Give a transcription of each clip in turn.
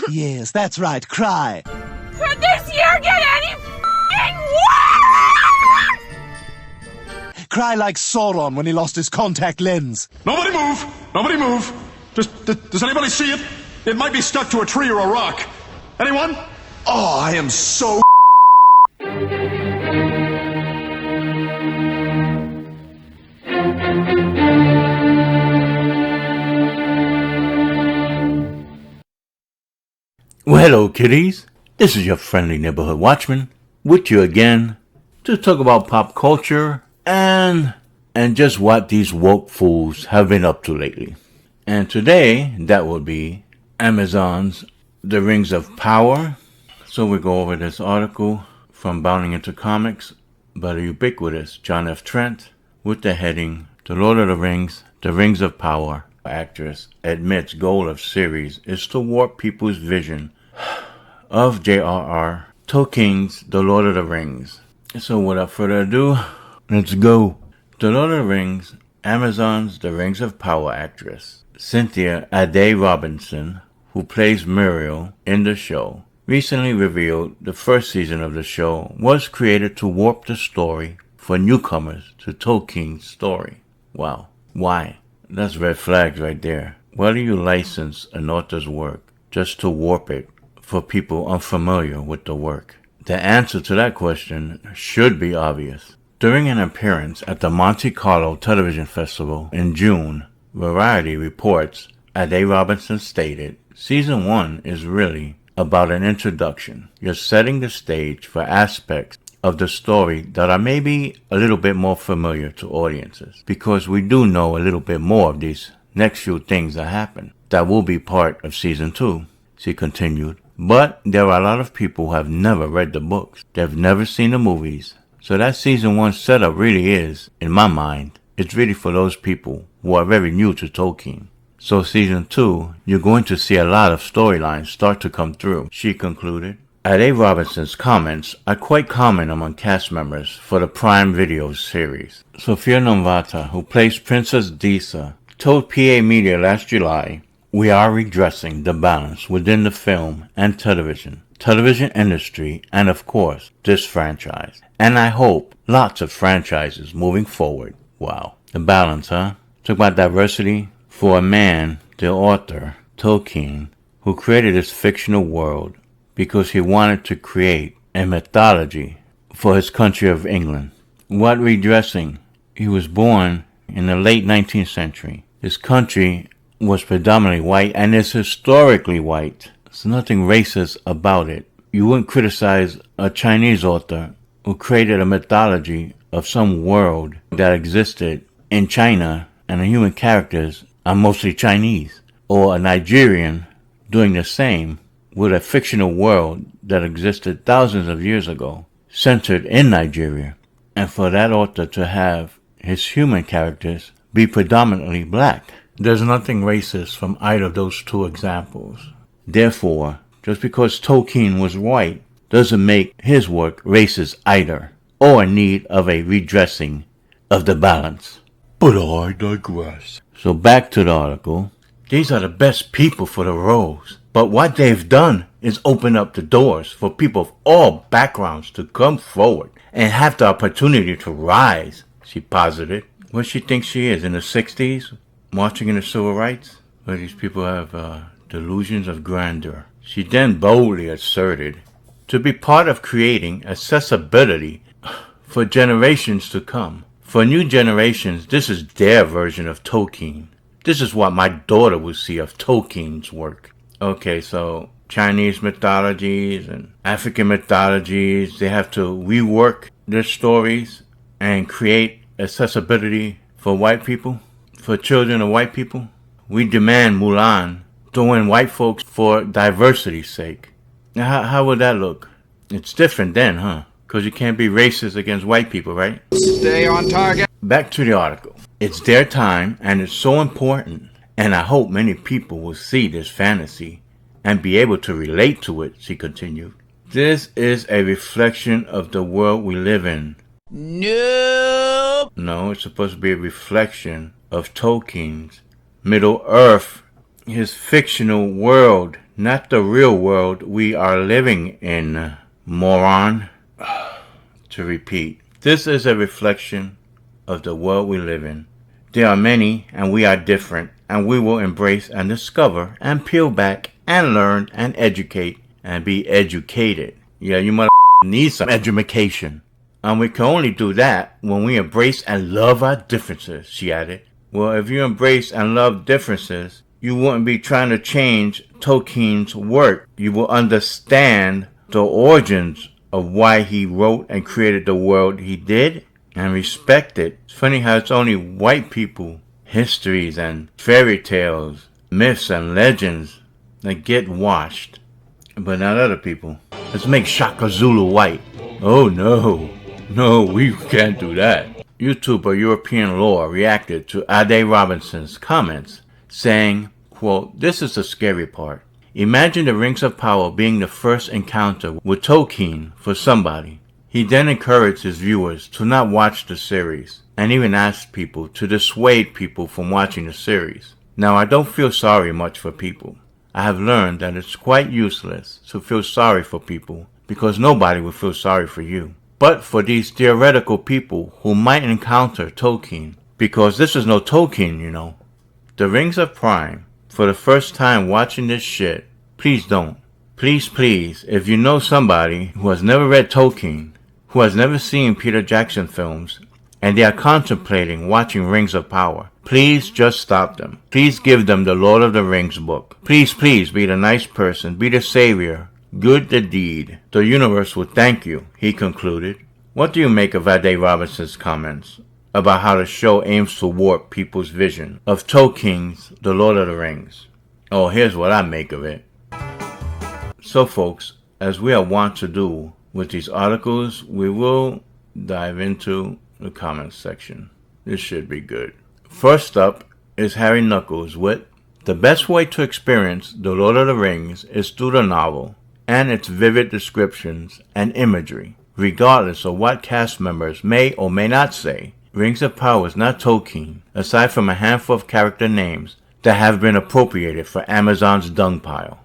Yes, that's right, cry. Could this year get any f***ing worse? Cry like Sauron when he lost his contact lens. Nobody move! Nobody move! Does anybody see it? It might be stuck to a tree or a rock. Anyone? Oh, I am so Well, hello kiddies, this is your friendly neighborhood watchman, with you again, to talk about pop culture and just what these woke fools have been up to lately. And today, that will be Amazon's The Rings of Power. So we go over this article from Bounding Into Comics by the ubiquitous John F. Trent with the heading, The Lord of the Rings, The Rings of Power. Actress admits goal of series is to warp people's vision of J.R.R. Tolkien's The Lord of the Rings. So without further ado, let's go. The Lord of the Rings, Amazon's The Rings of Power actress Cynthia Ade Robinson, who plays Muriel in the show, recently revealed the first season of the show was created to warp the story for newcomers to Tolkien's story. Wow. Why? That's red flags right there. Why do you license an author's work just to warp it for people unfamiliar with the work? The answer to that question should be obvious. During an appearance at the Monte Carlo Television Festival in June, Variety reports Ade Robinson stated, Season 1 is really about an introduction. You're setting the stage for aspects of the story that are maybe a little bit more familiar to audiences, because we do know a little bit more of these next few things that happen that will be part of Season 2, she continued. But there are a lot of people who have never read the books. They've never seen the movies. So that Season 1 setup really is, in my mind, it's really for those people who are very new to Tolkien. So Season 2, you're going to see a lot of storylines start to come through, she concluded. Ade Robinson's comments are quite common among cast members for the Prime Video series. Sofia Novata, who plays Princess Disa, told PA Media last July, we are redressing the balance within the film and television industry, and of course, this franchise. And I hope lots of franchises moving forward. Wow. The balance, huh? Talk about diversity for a man, the author, Tolkien, who created this fictional world because he wanted to create a mythology for his country of England. What redressing? He was born in the late 19th century. His country was predominantly white and is historically white. There's nothing racist about it. You wouldn't criticize a Chinese author who created a mythology of some world that existed in China and the human characters are mostly Chinese. Or a Nigerian doing the same with a fictional world that existed thousands of years ago, centered in Nigeria, and for that author to have his human characters be predominantly black. There's nothing racist from either of those two examples. Therefore, just because Tolkien was white doesn't make his work racist either, or in need of a redressing of the balance. But I digress. So back to the article. These are the best people for the roles. But what they've done is open up the doors for people of all backgrounds to come forward and have the opportunity to rise, she posited. What she thinks she is, in the 60s, marching in the civil rights? Where these people have delusions of grandeur. She then boldly asserted to be part of creating accessibility for generations to come. For new generations, this is their version of Tolkien. This is what my daughter will see of Tolkien's work. Okay, so Chinese mythologies and African mythologies, they have to rework their stories and create accessibility for white people, for children of white people. We demand Mulan, throw in white folks for diversity's sake. Now, how would that look? It's different then, huh? Because you can't be racist against white people, right? stay on target. Back to the article. It's their time, and it's so important. And I hope many people will see this fantasy and be able to relate to it, she continued. This is a reflection of the world we live in. Nope. No, it's supposed to be a reflection of Tolkien's Middle Earth, his fictional world not the real world we are living in, moron. To repeat, this is a reflection of the world we live in. There are many, and we are different, and we will embrace and discover and peel back and learn and educate and be educated. Yeah, you mother need some education. And we can only do that when we embrace and love our differences, she added. Well, if you embrace and love differences, you wouldn't be trying to change Tolkien's work. You will understand the origins of why he wrote and created the world he did and respect it. It's funny how it's only white people, histories and fairy tales, myths and legends that get washed, but not other people. Let's make Shaka Zulu white. Oh no, we can't do that. YouTuber European Lore reacted to Ade Robinson's comments, saying, quote, "This is the scary part. Imagine the Rings of Power being the first encounter with Tolkien for somebody. He then encouraged his viewers to not watch the series, and even asked people to dissuade people from watching the series. Now, I don't feel sorry much for people. I have learned that it's quite useless to feel sorry for people, because nobody will feel sorry for you. But for these theoretical people who might encounter Tolkien, because this is no Tolkien, you know, the Rings of Prime, for the first time watching this shit, please don't. Please, if you know somebody who has never read Tolkien, who has never seen Peter Jackson films, and they are contemplating watching Rings of Power, please just stop them. Please give them the Lord of the Rings book. Please be the nice person, be the savior, good the deed. The universe will thank you," he concluded. What do you make of Ade Robinson's comments about how the show aims to warp people's vision of Tolkien's The Lord of the Rings? Oh, here's what I make of it. So folks, as we are wont to do with these articles, we will dive into the comments section. This should be good. First up is Harry Knuckles with, "The best way to experience The Lord of the Rings is through the novel and its vivid descriptions and imagery. Regardless of what cast members may or may not say, Rings of Power is not Tolkien, aside from a handful of character names that have been appropriated for Amazon's dung pile."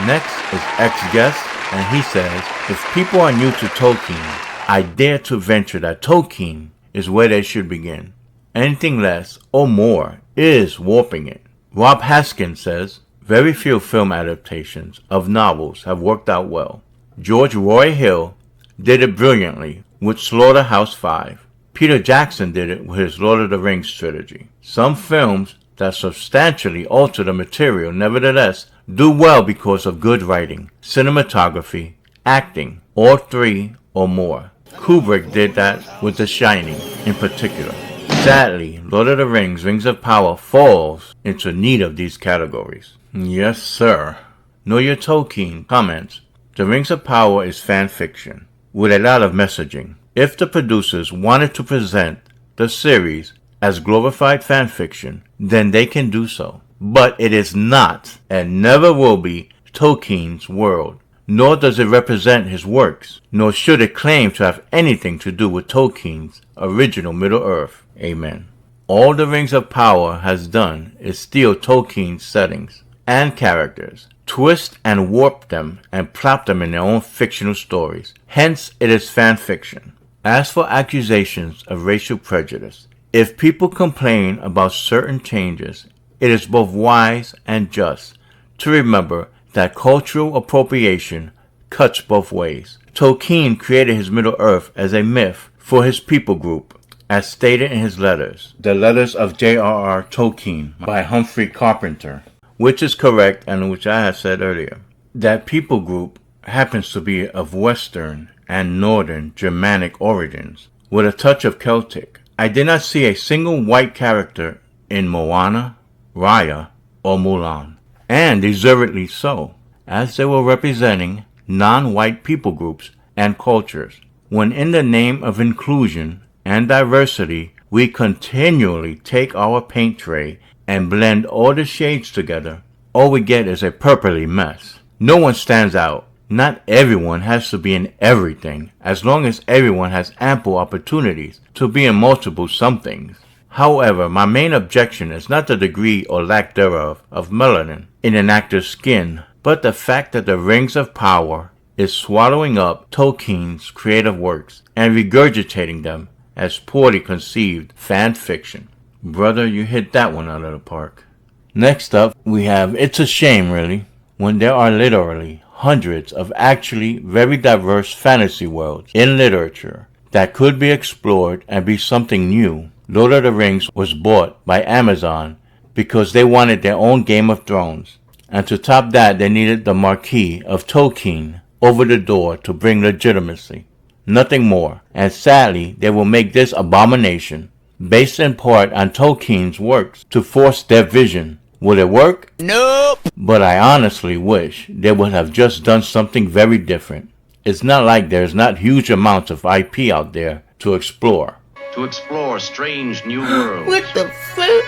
Next is X-Guest, and he says, "If people are new to Tolkien, I dare to venture that Tolkien is where they should begin. Anything less or more is warping it." Rob Haskins says, "Very few film adaptations of novels have worked out well. George Roy Hill did it brilliantly with Slaughterhouse-Five. Peter Jackson did it with his Lord of the Rings trilogy. Some films that substantially alter the material nevertheless do well because of good writing, cinematography, acting, all three or more. Kubrick did that with The Shining in particular. Sadly, Lord of the Rings, Rings of Power falls into neither of these categories." Yes, sir. Know Your Tolkien comments, "The Rings of Power is fan fiction with a lot of messaging. If the producers wanted to present the series as glorified fan fiction, then they can do so. But it is not, and never will be, Tolkien's world, nor does it represent his works, nor should it claim to have anything to do with Tolkien's original Middle-earth. Amen. All the Rings of Power has done is steal Tolkien's settings and characters, twist and warp them, and plop them in their own fictional stories. Hence, it is fan fiction. As for accusations of racial prejudice, if people complain about certain changes, it is both wise and just to remember that cultural appropriation cuts both ways. Tolkien created his Middle-earth as a myth for his people group, as stated in his letters, The Letters of J.R.R. Tolkien by Humphrey Carpenter, which is correct and which I have said earlier. That people group happens to be of Western and Northern Germanic origins, with a touch of Celtic. I did not see a single white character in Moana, Raya, or Mulan, and deservedly so, as they were representing non-white people groups and cultures. When in the name of inclusion and diversity, we continually take our paint tray and blend all the shades together, all we get is a purpley mess. No one stands out. Not everyone has to be in everything, as long as everyone has ample opportunities to be in multiple somethings. However, my main objection is not the degree or lack thereof of melanin in an actor's skin, but the fact that the Rings of Power is swallowing up Tolkien's creative works and regurgitating them as poorly conceived fan fiction. Brother, you hit that one out of the park. Next up, we have It's a Shame, Really, when there are literally hundreds of actually very diverse fantasy worlds in literature that could be explored and be something new. Lord of the Rings was bought by Amazon because they wanted their own Game of Thrones, and to top that they needed the Marquis of Tolkien over the door to bring legitimacy. Nothing more, and sadly they will make this abomination, based in part on Tolkien's works, to force their vision. Will it work? Nope. But I honestly wish they would have just done something very different. It's not like there's not huge amounts of IP out there to explore. To explore strange new worlds. What the fuck?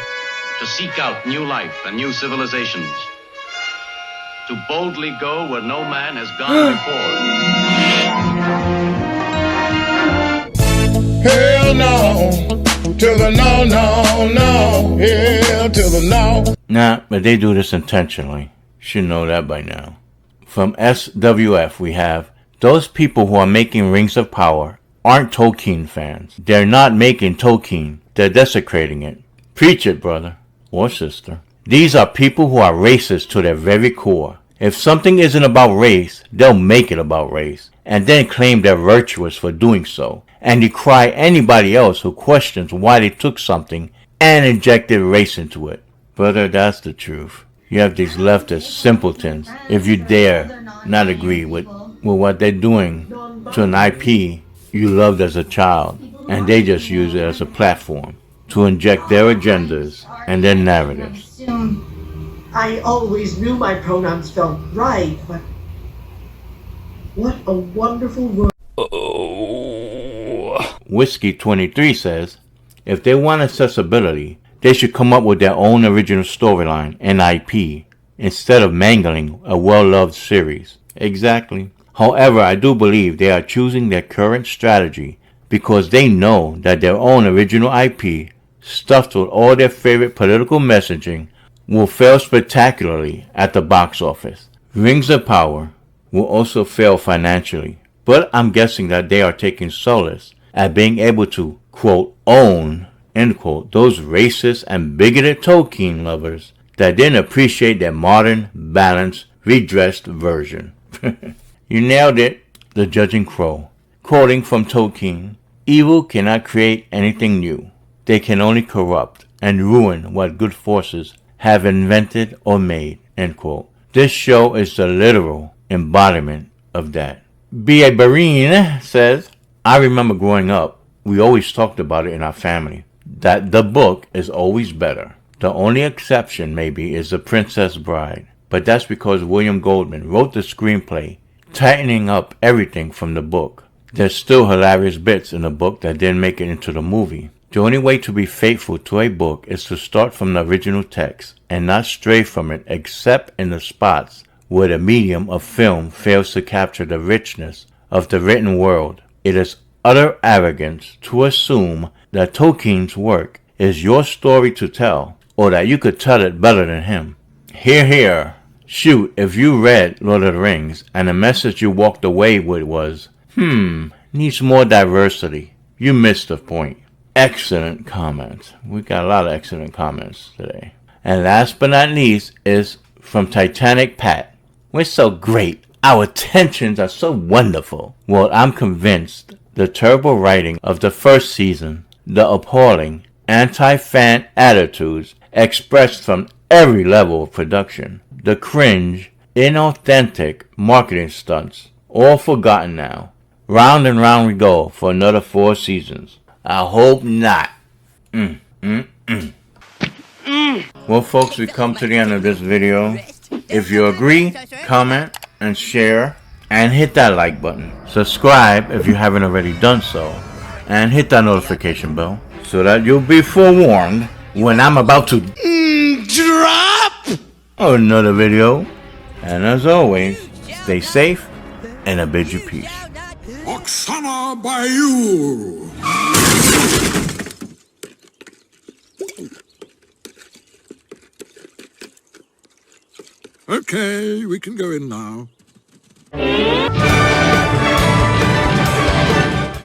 To seek out new life and new civilizations. To boldly go where no man has gone before. Hell no. To the no, no, no. Hell to the no. Nah, but they do this intentionally. Should know that by now. From SWF we have, those people who are making Rings of Power aren't Tolkien fans. They're not making Tolkien. They're desecrating it. Preach it, brother or sister. These are people who are racist to their very core. If something isn't about race, they'll make it about race, and then claim they're virtuous for doing so, and decry anybody else who questions why they took something and injected race into it. Brother, that's the truth. You have these leftist simpletons, if you dare not agree with what they're doing to an IP you loved as a child, and they just use it as a platform to inject their agendas and their narratives. I always knew my pronouns felt right, but what a wonderful word. Whiskey 23 says, if they want accessibility, they should come up with their own original storyline and IP, instead of mangling a well-loved series. Exactly. However, I do believe they are choosing their current strategy because they know that their own original IP, stuffed with all their favorite political messaging, will fail spectacularly at the box office. Rings of Power will also fail financially, but I'm guessing that they are taking solace at being able to, quote, own, end quote, those racist and bigoted Tolkien lovers that didn't appreciate their modern, balanced, redressed version. You nailed it, the Judging Crow. Quoting from Tolkien, evil cannot create anything new. They can only corrupt and ruin what good forces have invented or made, end quote. This show is the literal embodiment of that. B.A. Barine says, I remember growing up, we always talked about it in our family, that the book is always better. The only exception, maybe, is The Princess Bride, but that's because William Goldman wrote the screenplay, tightening up everything from the book. There's still hilarious bits in the book that didn't make it into the movie. The only way to be faithful to a book is to start from the original text and not stray from it except in the spots where the medium of film fails to capture the richness of the written world. It is utter arrogance to assume that Tolkien's work is your story to tell, or that you could tell it better than him. Hear, hear. Shoot, if you read Lord of the Rings and the message you walked away with was, needs more diversity, you missed the point. Excellent comments. We got a lot of excellent comments today. And last but not least is from Titanic Pat. We're so great. Our tensions are so wonderful. Well, I'm convinced the terrible writing of the first season, the appalling anti-fan attitudes expressed from every level of production, the cringe, inauthentic marketing stunts, all forgotten now. Round and round we go for another 4 seasons. I hope not. Well, folks, we come to the end of this video. If you agree, comment and share, and hit that like button. Subscribe if you haven't already done so, and hit that notification bell so that you'll be forewarned when I'm about to drop another video. And as always, stay safe, and I bid you peace. Oksana Bayou. Okay, we can go in now.